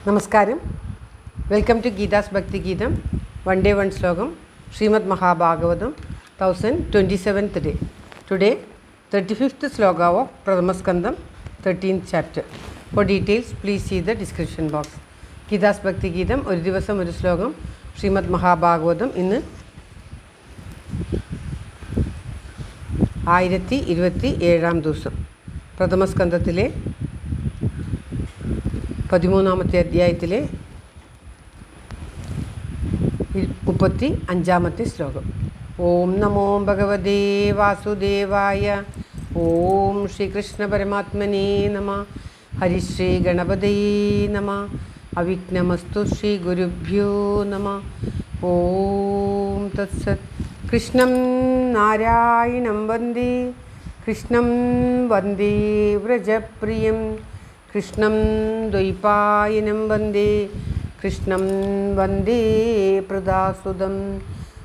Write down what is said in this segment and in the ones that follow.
നമസ്കാരം. Welcome to Geetha's ഭക്തി ഗീതം. വൺ ഡേ വൺ ശ്ലോകം. Shrimad Mahabhagavatam 1027th day. Today 35th sloka of Pradhamaskandam 13th chapter. For details please see the description box. Geetha's ഭക്തി ഗീതം ഒരു ദിവസം ഒരു ശ്ലോകം. ശ്രീമദ് മഹാഭാഗവതം ഇന്ന് 1027 ദിവസം. പ്രഥമസ്കന്ധത്തിലെ 13ാമത്തെ അധ്യായത്തിലെ 35ാമത്തെ ശ്ലോകം. ഓം നമോ ഭഗവതേ വാസുദേവായ. ഓം ശ്രീകൃഷ്ണ പരമാത്മനേ നമ. ഹരിശ്രീ ഗണപതയേ നമ. അവിഘ്നമസ്തു ശ്രീ ഗുരുഭ്യോ നമ. ഓം തത്സത്. കൃഷ്ണം നാരായണം വന്ദേ. കൃഷ്ണം വന്ദേ വ്രജപ്രിയം. കൃഷ്ണം ദ്വൈപായനം വന്ദേ. കൃഷ്ണം വന്ദേ പ്രദാസുതം.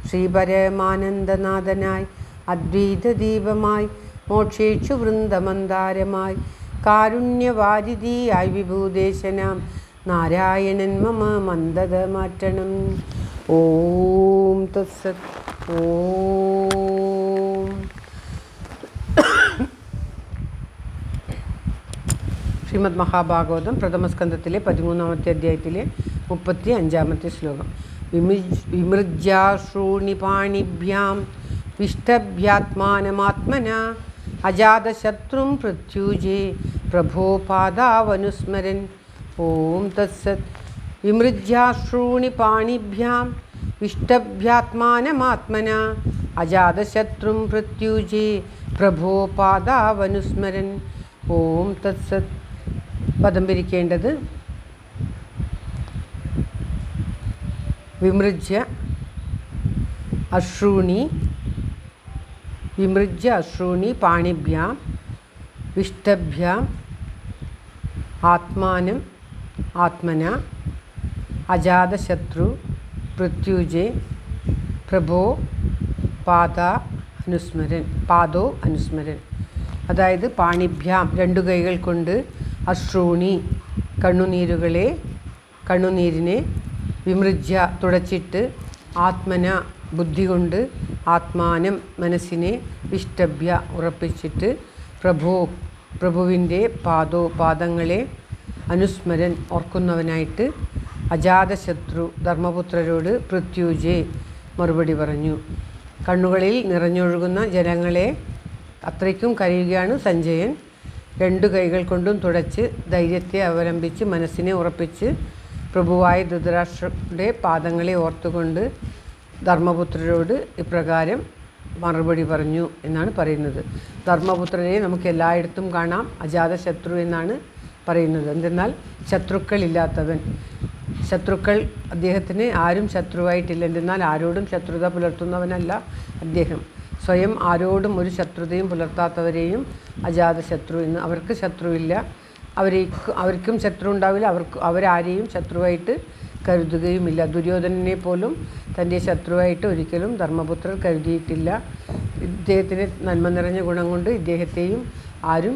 ശ്രീപരമാനന്ദനാഥനായി അദ്വൈതദീപമായി മോക്ഷേക്ഷു വൃന്ദമന്ദാരമായി കാരുണ്യവാരിധിയായി വിഭൂദേശനാം നാരായണൻ മമ മന്ദത മാറ്റണം. ഓം തത്സത്. ഓം ശ്രീമദ് മഹാഭാഗവതം പ്രഥമസ്കന്ധത്തിലെ 13ാമത്തെ അധ്യായത്തിലെ 35ാമത്തെ ശ്ലോകം. വിമൃജ്യാശ്രൂണി പാണിഭ്യാം വിഷ്ടഭ്യാത്മാനമാത്മന അജാതശത്രും പ്രത്യുജേ പ്രഭോ പാദാവനുസ്മരൻ. ഓം തത്സത്. വിമൃജ്യാശ്രൂണി പാണിഭ്യാം വിഷ്ടഭ്യാത്മാനമാത്മന അജാതശത്രും പ്രത്യുജേ പ്രഭോ പാദാവനുസ്മരൻ. ഓം തത്സത്. പദം പിരിക്കേണ്ടത് വിമൃജ്യ അശ്രൂണി. വിമൃജ്യ അശ്രൂണി പാണിഭ്യാം വിഷ്ടഭ്യാം ആത്മാനം ആത്മന അജാതശത്രു പ്രത്യുജേ പ്രഭോ പാദോ അനുസ്മരൻ. അതായത് പാണിഭ്യാം രണ്ടു കൈകൾ കൊണ്ട്, അശ്രൂണി കണ്ണുനീരിനെ, വിമൃജ്യ തുടച്ചിട്ട്, ആത്മന ബുദ്ധി കൊണ്ട്, ആത്മാനം മനസ്സിനെ, വിഷ്ടഭ്യ ഉറപ്പിച്ചിട്ട്, പ്രഭുവിൻ്റെ പാദങ്ങളെ, അനുസ്മരൻ ഓർക്കുന്നവനായിട്ട്, അജാതശത്രു ധർമ്മപുത്രരോട് പ്രത്യുജേ മറുപടി പറഞ്ഞു. കണ്ണുകളിൽ നിറഞ്ഞൊഴുകുന്ന ജലങ്ങളെ അത്രയ്ക്കും കരയുകയാണ് സഞ്ജയൻ. രണ്ടു കൈകൾ കൊണ്ടും തുടച്ച് ധൈര്യത്തെ അവലംബിച്ച് മനസ്സിനെ ഉറപ്പിച്ച് പ്രഭുവായ ധൃതരാഷ്ട്രരുടെ പാദങ്ങളെ ഓർത്തുകൊണ്ട് ധർമ്മപുത്രരോട് ഇപ്രകാരം മറുപടി പറഞ്ഞു എന്നാണ് പറയുന്നത്. ധർമ്മപുത്രരെ നമുക്ക് എല്ലായിടത്തും കാണാം. അജാതശത്രു എന്നാണ് പറയുന്നത്. എന്തെന്നാൽ ശത്രുക്കളില്ലാത്തവൻ. ശത്രുക്കൾ അദ്ദേഹത്തിന് ആരും ശത്രുവായിട്ടില്ല. എന്തെന്നാൽ ആരോടും ശത്രുത പുലർത്തുന്നവനല്ല അദ്ദേഹം. സ്വയം ആരോടും ഒരു ശത്രുതയും പുലർത്താത്തവരെയും അജാതശത്രു എന്ന്. അവർക്ക് ശത്രുവില്ല, അവർക്കും ശത്രു ഉണ്ടാവില്ല, അവരാരെയും ശത്രുവായിട്ട് കരുതുകയുമില്ല. ദുര്യോധനനെ പോലും തൻ്റെ ശത്രുവായിട്ട് ഒരിക്കലും ധർമ്മപുത്രർ കരുതിയിട്ടില്ല. ഇദ്ദേഹത്തിന് നന്മ നിറഞ്ഞ ഗുണം കൊണ്ട് ഇദ്ദേഹത്തെയും ആരും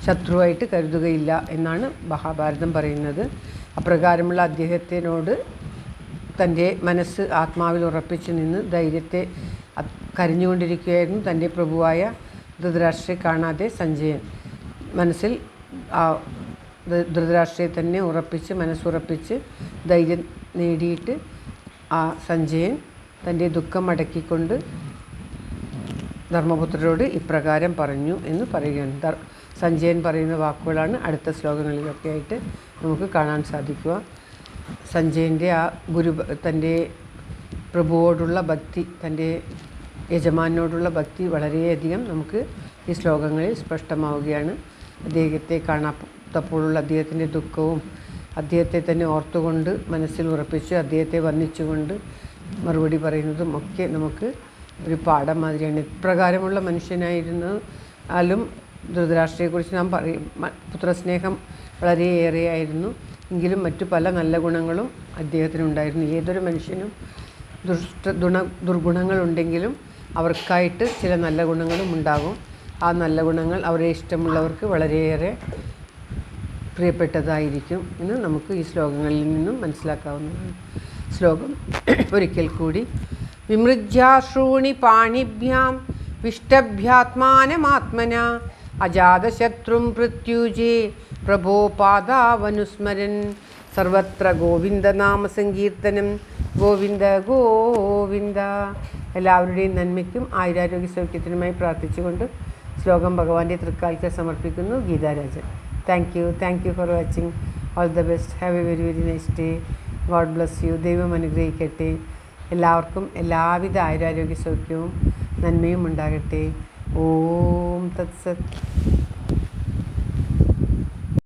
ശത്രുവായിട്ട് കരുതുകയില്ല എന്നാണ് മഹാഭാരതം പറയുന്നത്. അപ്രകാരമുള്ള അദ്ദേഹത്തിനോട് തൻ്റെ മനസ്സ് ആത്മാവിൽ ഉറപ്പിച്ചു നിന്ന് ധൈര്യത്തെ കരഞ്ഞുകൊണ്ടിരിക്കുകയായിരുന്നു തൻ്റെ പ്രഭുവായ ധൃതരാഷ്ട്രയെ കാണാതെ സഞ്ജയൻ. മനസ്സിൽ ധൃതരാഷ്ട്രയെ തന്നെ മനസ്സുറപ്പിച്ച് ധൈര്യം നേടിയിട്ട് ആ സഞ്ജയൻ തൻ്റെ ദുഃഖം അടക്കിക്കൊണ്ട് ധർമ്മപുത്രരോട് ഇപ്രകാരം പറഞ്ഞു എന്ന് പറയുകയാണ്. സഞ്ജയൻ പറയുന്ന വാക്കുകളാണ് അടുത്ത ശ്ലോകങ്ങളിലൊക്കെ ആയിട്ട് നമുക്ക് കാണാൻ സാധിക്കുക. സഞ്ജയൻ്റെ തൻ്റെ പ്രഭുവോടുള്ള ഭക്തി, തൻ്റെ യജമാനോടുള്ള ഭക്തി വളരെയധികം നമുക്ക് ഈ ശ്ലോകങ്ങളിൽ സ്പഷ്ടമാവുകയാണ്. അദ്ദേഹത്തെ കാണാത്തപ്പോഴുള്ള അദ്ദേഹത്തിൻ്റെ ദുഃഖവും അദ്ദേഹത്തെ തന്നെ ഓർത്തുകൊണ്ട് മനസ്സിൽ ഉറപ്പിച്ച് അദ്ദേഹത്തെ വന്ദിച്ചുകൊണ്ട് മറുപടി പറയുന്നതും ഒക്കെ നമുക്ക് ഒരു പാഠം മാതിരിയാണ്. ഇപ്രകാരമുള്ള മനുഷ്യനായിരുന്നാലും ധൃതരാഷ്ട്രയെക്കുറിച്ച് നാം പറയും. പുത്രസ്നേഹം വളരെയേറെയായിരുന്നു. എങ്കിലും മറ്റു പല നല്ല ഗുണങ്ങളും അദ്ദേഹത്തിനുണ്ടായിരുന്നു. ഏതൊരു മനുഷ്യനും ദുർഗുണങ്ങളുണ്ടെങ്കിലും അവർക്കായിട്ട് ചില നല്ല ഗുണങ്ങളും ഉണ്ടാകും. ആ നല്ല ഗുണങ്ങൾ അവരെ ഇഷ്ടമുള്ളവർക്ക് വളരെയേറെ പ്രിയപ്പെട്ടതായിരിക്കും എന്ന് നമുക്ക് ഈ ശ്ലോകങ്ങളിൽ നിന്നും മനസ്സിലാക്കാവുന്നതാണ്. ശ്ലോകം ഒരിക്കൽ കൂടി. വിമൃജ്യാശ്രൂണി പാണിഭ്യാം വിഷ്ടഭ്യാത്മാനമാത്മന അജാതശത്രും പ്രത്യുജേ പ്രഭോ പാദാവനുസ്മരൻ. സർവത്ര ഗോവിന്ദനാമ സങ്കീർത്തനം. ഗോവിന്ദ ഗോവിന്ദ. എല്ലാവരുടെയും നന്മയ്ക്കും ആയുരാരോഗ്യ സൗഖ്യത്തിനുമായി പ്രാർത്ഥിച്ചുകൊണ്ട് ശ്ലോകം ഭഗവാന്റെ തൃക്കാൽക്ക് സമർപ്പിക്കുന്നു. Geetha Rajan. Thank you for watching. All the best. Have A very very nice day. God bless you. ദൈവം അനുഗ്രഹിക്കട്ടെ. എല്ലാവർക്കും എല്ലാവിധ ആയുരാരോഗ്യ സൗഖ്യവും നന്മയും ഉണ്ടാകട്ടെ. ഓം തത്സത്.